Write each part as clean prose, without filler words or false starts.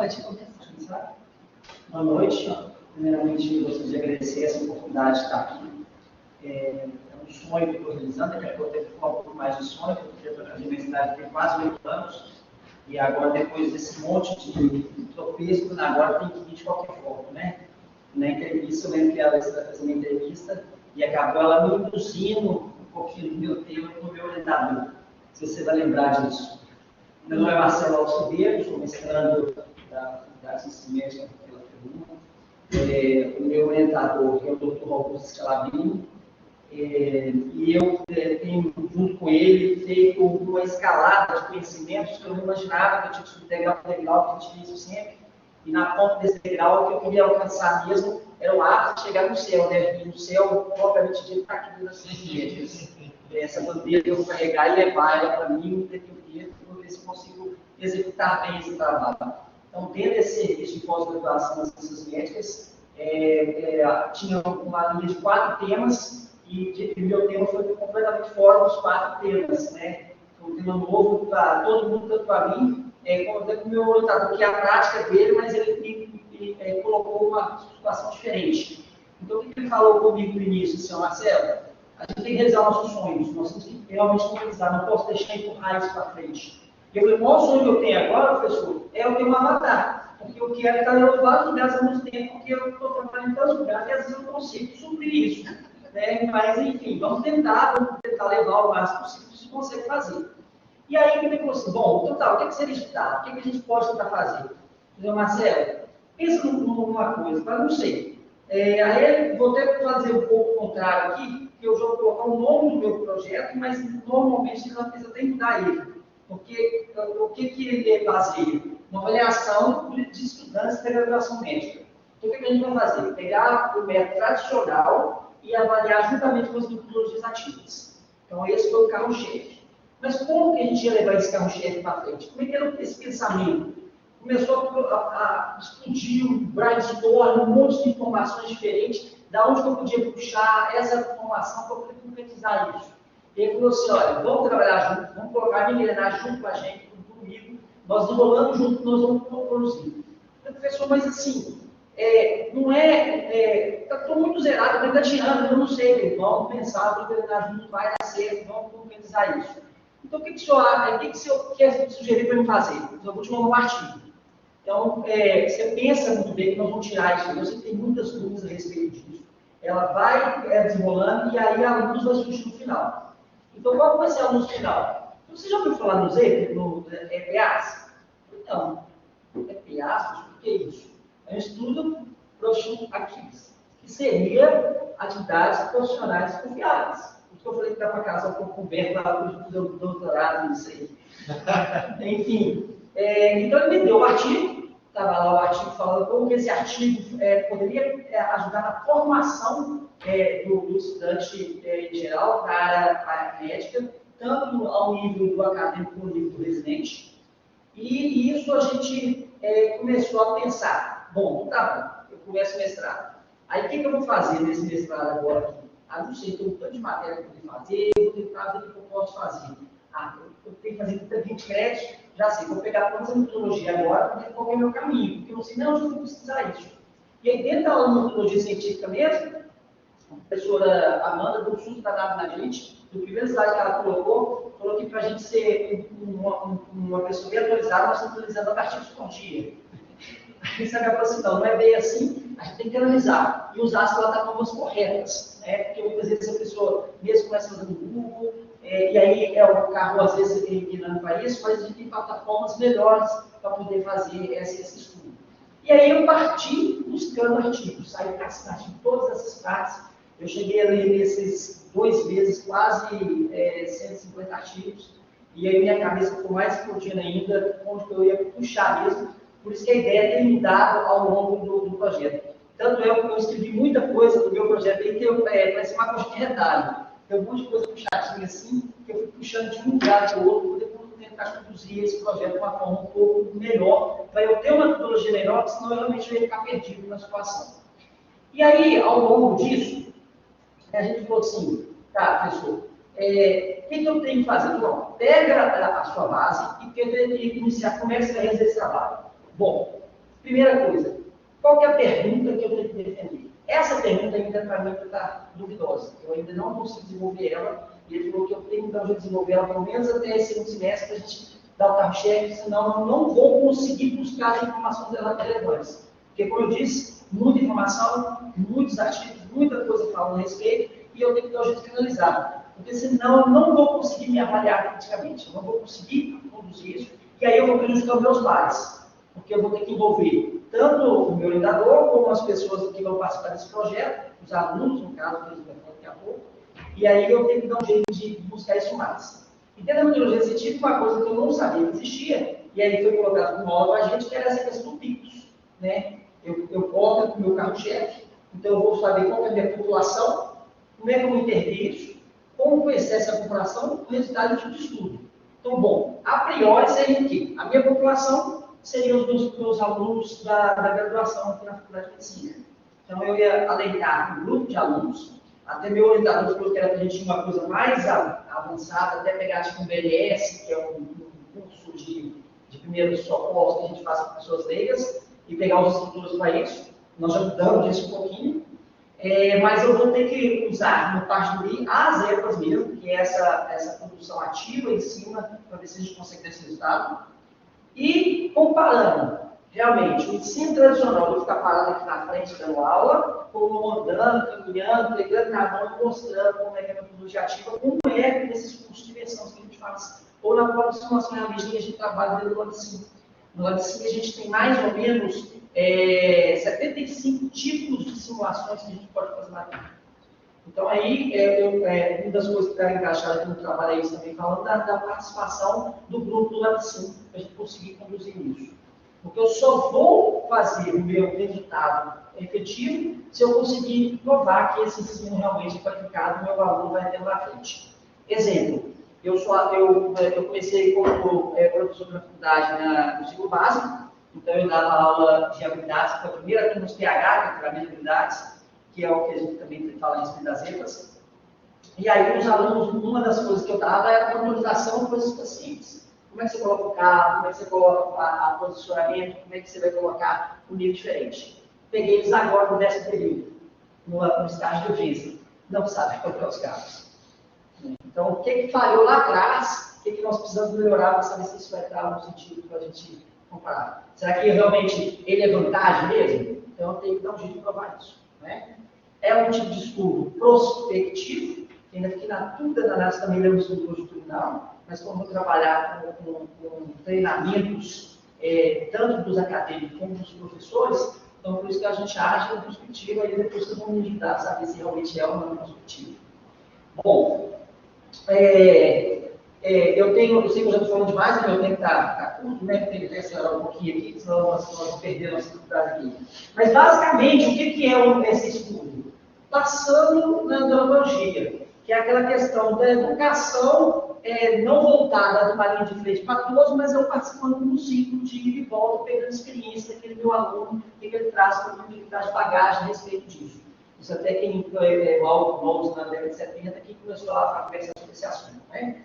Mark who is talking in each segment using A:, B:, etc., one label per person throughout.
A: Pode começar.
B: Boa noite. Primeiramente, gostaria de agradecer essa oportunidade de estar aqui. É um sonho que eu estou realizando, daqui a pouco eu falar um pouco mais de sonho, porque eu estou na universidade tem quase 8 anos, e agora, depois desse monte de tropeço, agora tem que ir de qualquer forma, né? Na entrevista, eu lembro que ela estava fazendo uma entrevista, e acabou ela me induzindo um pouquinho do meu tema no meu orientador, se você vai lembrar disso. Meu nome é Marcelo Alves Ribeiro, sou mestrando da Faculdade de Ciência Médica pela FEU. O meu orientador é o Dr. Augusto Scalabrini, e eu tenho, junto com ele, feito uma escalada de conhecimentos que eu não imaginava que eu tinha que subir degrau por degrau, que a gente fez isso sempre, e na ponta desse degrau, o que eu queria alcançar mesmo era o ápice de chegar no céu, né? E no céu, propriamente dito, está aqui nas ciências médicas. Essa bandeira que eu vou carregar e levar ela para mim, daqui a tempo, para ver se consigo executar bem esse trabalho. Então, dentro desse serviço de pós-graduação nas ciências médicas, tinha uma linha de 4 temas, e o meu tema foi completamente fora dos 4 temas, né? Foi um tema novo para todo mundo, tanto para mim, como até para o meu orientador, que é a prática dele, mas ele me colocou uma situação diferente. Então, o que ele falou comigo no início, senhor Marcelo? A gente tem que realizar nossos sonhos, nós temos que realmente realizar, não posso deixar empurrar isso para frente. E eu falei, o maior sonho que eu tenho agora, professor, é eu ter um avatar, porque eu quero estar em vários lugares ao mesmo tempo, porque eu estou trabalhando em tantos lugares e às vezes eu não consigo suprir isso. Né? Mas, enfim, vamos tentar levar o máximo possível, se consegue fazer. E aí ele falou assim, bom, então tá, o que seria estudar? O que a gente pode tentar fazer? Eu falei, Marcelo, pensa numa coisa, mas não sei. Aí vou até fazer um pouco o contrário aqui, que eu já vou colocar o nome do meu projeto, mas normalmente eu precisa até mudar ele. Porque o que ele baseia? Uma avaliação de estudantes da graduação médica. Então, o que a gente vai fazer? Pegar o método tradicional e avaliar juntamente com as metodologias ativas. Então, esse foi o carro-chefe. Mas como que a gente ia levar esse carro-chefe para frente? Como é que era esse pensamento? Começou a explodir um brainstorm, um monte de informações diferentes, da onde que eu podia puxar essa informação para poder concretizar isso. E ele falou assim, olha, vamos trabalhar junto, vamos colocar a engrenagem junto com a gente, comigo, nós enrolando junto, nós vamos produzir. Então, professor, mas assim, estou muito zerado, estou engatinhando, eu não sei, vamos pensar, vamos engrenar junto, vai dar certo, vamos concretizar isso. Então, o que o senhor quer sugerir para eu fazer? Eu vou te mandar um artigo. Então, você pensa muito bem que nós vamos tirar isso, você tem muitas dúvidas a respeito disso. Ela vai desenrolando e aí a luz vai surgir no final. Então, qual vai ser a luz final? Então, você já ouviu falar no EPAs? Não. EPAs, o que é isso? É um estudo Professional Activities, que seria atividades profissionais confiáveis. Por isso que eu falei que está para casa com coberto lá para o doutorado, não sei. Enfim, então ele me deu o artigo, estava lá o artigo falando como que esse artigo poderia ajudar na formação do estudante em geral para a área médica, tanto ao nível do acadêmico como ao nível do residente. E isso a gente começou a pensar, bom, tá bom, eu começo o mestrado. Aí o que eu vou fazer nesse mestrado agora aqui? Não sei, tem um tanto de matéria que eu tenho que fazer, eu tenho que fazer o que eu posso fazer. Eu tenho que fazer 20 créditos, já sei, vou pegar toda essa metodologia agora para ver qual é o meu caminho, porque eu não sei, não, eu vou precisar disso. E aí, dentro da metodologia científica mesmo, a professora Amanda deu um susto danado na gente, do primeiro slide que ela colocou que para a gente ser uma pessoa bem atualizada, nós estamos atualizando a partir por dia. Aí você acaba assim, não é bem assim, a gente tem que analisar e usar as plataformas corretas, né? Porque muitas vezes a pessoa mesmo começa fazendo Google, e aí o carro às vezes tem inclinando para isso, mas a gente tem plataformas melhores para poder fazer esse estudo. E aí eu parti buscando artigos, saí caçando de todas essas partes. Eu cheguei a ler nesses 2 meses quase 150 artigos, e aí minha cabeça ficou mais explodindo ainda, onde eu ia puxar mesmo. Por isso que a ideia tem mudado ao longo do projeto. Tanto é que eu escrevi muita coisa do meu projeto aí, que vai ser uma coisa de retalho. Tem um monte de coisa puxadinha assim, que eu fui puxando de um lugar para o outro, para depois tentar conduzir esse projeto de uma forma um pouco melhor, para eu ter uma metodologia melhor, porque senão eu realmente ia ficar perdido na situação. E aí, ao longo disso, a gente falou assim, tá, professor, o que eu tenho que fazer? Então, pega a sua base e tenta iniciar, como é que você vai realizar esse trabalho. Bom, Primeira coisa, qual que é a pergunta que eu tenho que defender? Essa pergunta ainda para mim está duvidosa. Eu ainda não consigo desenvolver ela, e ele falou que eu tenho que dar um jeito de desenvolver ela pelo menos até esse segundo semestre para a gente dar o carro-chefe, senão eu não vou conseguir buscar as informações relevantes. Porque, como eu disse, muita informação, muitos artigos, muita coisa falando a respeito, e eu tenho que dar um jeito de finalizar. Porque senão eu não vou conseguir me avaliar criticamente, eu não vou conseguir conduzir isso, e aí eu vou prejudicar os meus pares. Porque eu vou ter que envolver tanto o meu orientador, como as pessoas que vão participar desse projeto, os alunos, no caso, que a gente vai falar daqui a pouco, e aí eu tenho que dar um jeito de buscar isso mais. E dentro da metodologia científica, uma coisa que eu não sabia que existia, e aí foi colocado como aula para a gente, que era essa questão do picos. Né? Eu coloco o meu carro-chefe, então eu vou saber qual é a minha população, como é que eu intervir isso, como conhecer essa população, o resultado do tipo de estudo. Então, bom, a priori seria o quê? A minha população seriam os meus alunos da graduação aqui na Faculdade de Medicina. Então, eu ia alencar um grupo de alunos, até meu orientador falou que era para a gente ir uma coisa mais avançada, até pegar tipo um BLS, que é um curso de primeiros socorros que a gente faz com pessoas leigas, e pegar os instrutores para isso. Nós já mudamos isso um pouquinho. Mas eu vou ter que usar no parte do I as EPAs mesmo, que é essa condução ativa em cima, para ver se a gente consegue ter esse resultado. E comparando, realmente, o ensino tradicional de ficar parado aqui na frente dando aula, como andando, caminhando, pegando na mão, mostrando como é que é a metodologia ativa, como é nesses cursos de imersão que a gente faz, ou na própria simulação realista que a gente trabalha dentro do LabSim. No LabSim a gente tem mais ou menos 75 tipos de simulações que a gente pode fazer na vida. Então, aí, uma das coisas que está encaixada aqui no trabalho é isso também, falando da participação do grupo do LabSim, para a gente conseguir conduzir isso. Porque eu só vou fazer o meu resultado efetivo se eu conseguir provar que esse ensino realmente é qualificado e o meu aluno vai ter na frente. Exemplo, eu comecei como professor da faculdade no ciclo básico, então eu dava aula de habilidades, que foi a primeira turma dos PH, que é a de habilidades, que é o que a gente também fala a respeito das EPAs. E aí os alunos, uma das coisas que eu dava era a memorização de coisas pacientes. Como é que você coloca o carro, como é que você coloca a posicionamento, como é que você vai colocar um nível diferente. Peguei eles agora no 10º período, no estágio de urgência. Não sabem colocar os carros. Então, o que falhou lá atrás, o que nós precisamos melhorar para saber se isso vai dar um sentido para a gente comparar. Será que realmente ele é vantagem mesmo? Então, eu tenho que dar um jeito de provar isso. Né? É um tipo de estudo prospectivo, que ainda fica na tudo da análise também é um estudo longitudinal, mas como vou trabalhar com treinamentos tanto dos acadêmicos como dos professores, então por isso que a gente age no prospectivo, aí depois vocês vão me ajudar a saber se realmente é ou não prospectivo. Bom, eu sei que eu já estou falando demais, meu tempo está curto, né? Tem que acelerar um pouquinho aqui, senão nós vamos perder a nossa dificuldade aqui. Mas, basicamente, o que é esse estudo? Passando na andragogia, que é aquela questão da educação não voltada numa linha de frente para todos, mas eu participando de um ciclo de ida e volta, pegando experiência daquele meu aluno, que ele traz para a unidade de bagagem a respeito disso. Isso até quem o Aldo Knowles, na década de 70, que começou a conversar sobre esse assunto. Né?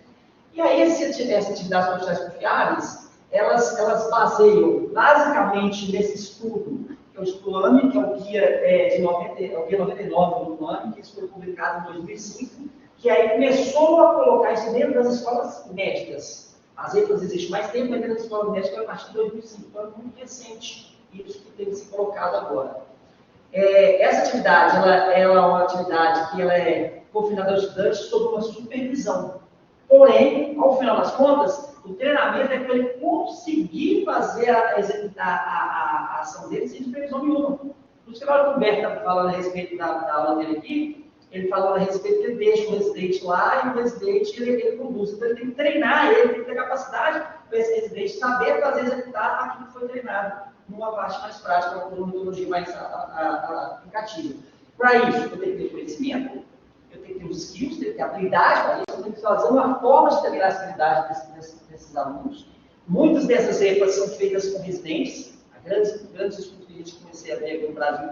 B: E aí, essas atividades profissionais confiáveis, elas baseiam basicamente nesse estudo, que é o estudo AMI, que é o guia, o guia 99 do AMI, que isso foi publicado em 2005, que aí começou a colocar isso dentro das escolas médicas. As EPAs existem mais tempo, mas dentro das escolas médicas a partir de 2005, então é muito recente isso que tem se colocado agora. Essa atividade, ela é uma atividade que ela é confinada aos estudantes sob uma supervisão. Porém, ao final das contas, o treinamento é para ele conseguir executar a ação dele sem supervisão nenhuma. Por isso que agora o Roberto está falando a respeito da aula dele aqui, ele falou a respeito que ele deixa o residente lá e o residente ele conduz. Então ele tem que treinar, ele tem que ter capacidade para esse residente saber fazer executar aquilo que foi treinado numa parte mais prática, uma metodologia mais aplicativa. Para isso, eu tenho que ter conhecimento, eu tenho que ter os skills, tenho que ter habilidade para isso, eu tenho que fazer uma forma de treinar essa habilidade desses alunos. Muitas dessas EPAs são feitas com residentes, grandes estudos que a gente comecei a ver aqui no Brasil,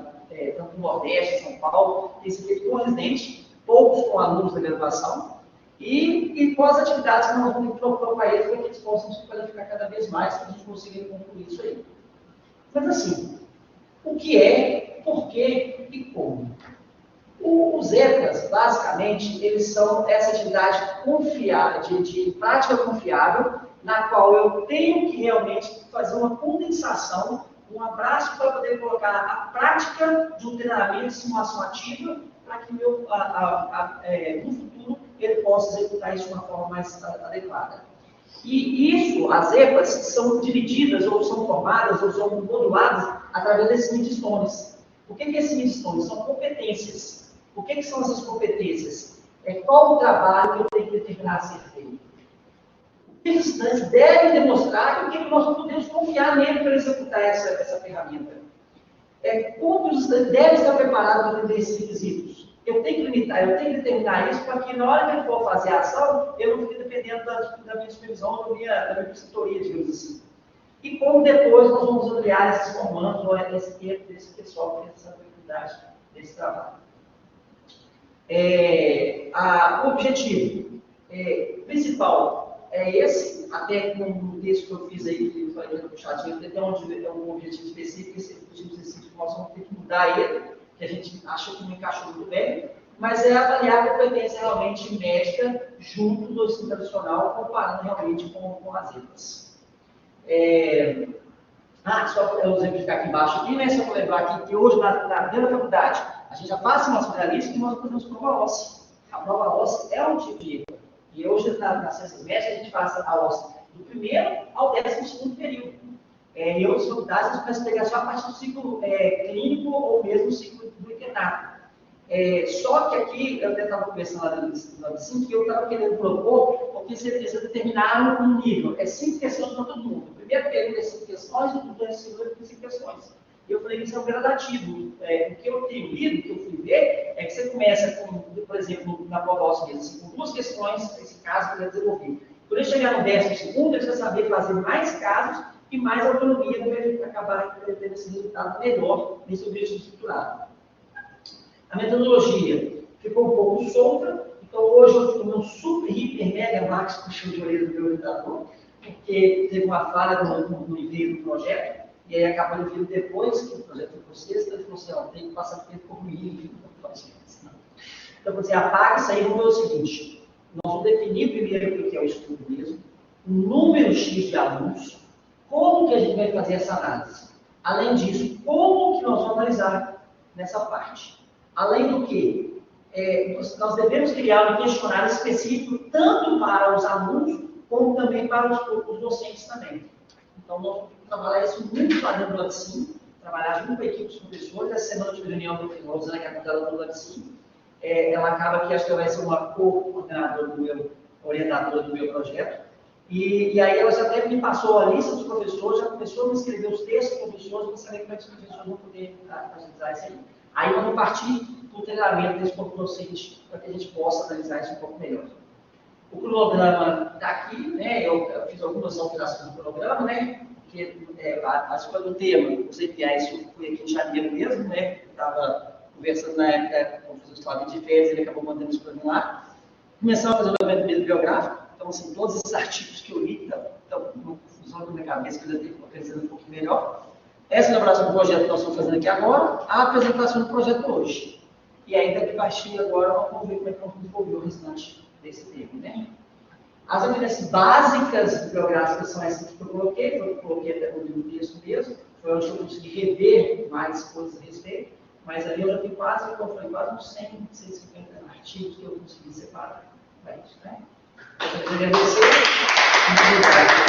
B: tanto no Nordeste, São Paulo, tem sido feito com residentes, poucos com alunos da graduação, e com as atividades que nós vamos propor para eles, para que eles possam se qualificar cada vez mais, para a gente conseguir concluir isso aí. Mas assim, o que é, por quê e como? Os ECAs, basicamente, eles são essa atividade confiável, de prática confiável, na qual eu tenho que realmente fazer uma condensação, um abraço para poder colocar a prática de um treinamento de simulação ativa, para que no futuro ele possa executar isso de uma forma mais adequada. E isso, as EPAs, são divididas, ou são formadas, ou são moduladas através desses milestones. O que é esses milestones? São competências. O que são essas competências? Qual o trabalho que eu tenho que determinar a ser feito? Os estudantes devem demonstrar que nós podemos confiar nele para executar essa ferramenta. Como os estudantes devem estar preparados para atender esses requisitos? Eu tenho que limitar, eu tenho que determinar isso para que na hora que ele for fazer a ação, eu não fique dependendo da minha supervisão, da minha consultoria, digamos assim. E como depois nós vamos ampliar esses comandos, ou esse tempo desse pessoal que tem essa habilidade desse trabalho. O objetivo principal é esse, até com o texto que eu fiz aí, que eu falei no chat, tem um objetivo específico, esse objetivo específico nós vamos ter que mudar ele, que a gente achou que não encaixou muito bem, mas é avaliar a competência realmente médica junto do ensino tradicional, comparando realmente com as EPAs. Só para eu exemplificar aqui embaixo, aqui, né, só para lembrar aqui que hoje, na primeira faculdade, a gente já faz simulação realista e nós fazemos prova óssea. A prova óssea é um tipo de EPA. E hoje, nas ciências médicas, a gente faz a óssea do primeiro ao 12º período. Em outras faculdades, a gente começa a pegar só a parte do ciclo clínico ou mesmo o ciclo do internato. Só que aqui, eu até estava conversando lá no ABC, que eu estava querendo propor, porque você precisa determinar um nível. 5 questões para todo mundo. O primeiro período é 5 questões, e o segundo é 5 questões. E eu falei que isso é um gradativo. O que eu tenho lido, o que eu fui ver, é que você começa com, por exemplo, na prova óssea mesmo, assim, com 2 questões, esse caso que eu desenvolvi. Quando ele chegar no 12º, ele vai saber fazer mais casos e mais autonomia para ele acabar tendo esse resultado melhor nesse objetivo estruturado. A metodologia ficou um pouco solta, então hoje eu estou no super, hiper, mega, max puxão de orelha do meu orientador, porque teve uma falha no envio do projeto, e aí acabou enviando depois que o projeto foi para vocês, então ele falou assim, tem que passar tempo por mim, enfim, então você apaga isso aí, vamos ver o seguinte, nós vamos definir primeiro o que é o estudo mesmo, o número X de alunos, como que a gente vai fazer essa análise? Além disso, como que nós vamos analisar nessa parte? Além do que, nós devemos criar um questionário específico tanto para os alunos, como também para os docentes também. Então, nós vamos trabalhar isso muito lá dentro do LabSim, trabalhar junto com a equipe dos professores. Essa semana eu tive reunião com a Rosana, que é a coordenadora do LabSim. Ela acaba que acho que ela vai ser uma coordenadora orientadora do meu projeto. E aí ela já até me passou a lista dos professores, já começou a me escrever os textos dos professores, para saber como é que os professores vão poder agilizar isso aí. Aí vamos partir para o treinamento desse corpo docente, para que a gente possa analisar isso um pouco melhor. O cronograma está aqui, né? Eu fiz algumas alterações no cronograma, né? Porque a escolha do tema, você enviar isso foi aqui em janeiro mesmo, né? Eu estava conversando na época com o professor Flávio de Férias, ele acabou mandando isso para mim lá. Começamos a fazer o evento bibliográfico, então, assim, todos esses artigos que eu li estão uma confusão na minha cabeça, que eu já tenho que organizar um pouquinho melhor. Essa elaboração do projeto que nós estamos fazendo aqui agora, a apresentação do projeto hoje. E aí, daqui baixinho agora, vamos ver como é que vamos desenvolver o restante desse tema, né? As evidências básicas bibliográficas são essas que eu coloquei até no texto mesmo, foi onde eu consegui rever mais coisas a respeito, mas ali eu já tenho quase, como eu falei, quase uns 100, 150 artigos que eu consegui separar para isso, né? Eu quero agradecer. Muito obrigado.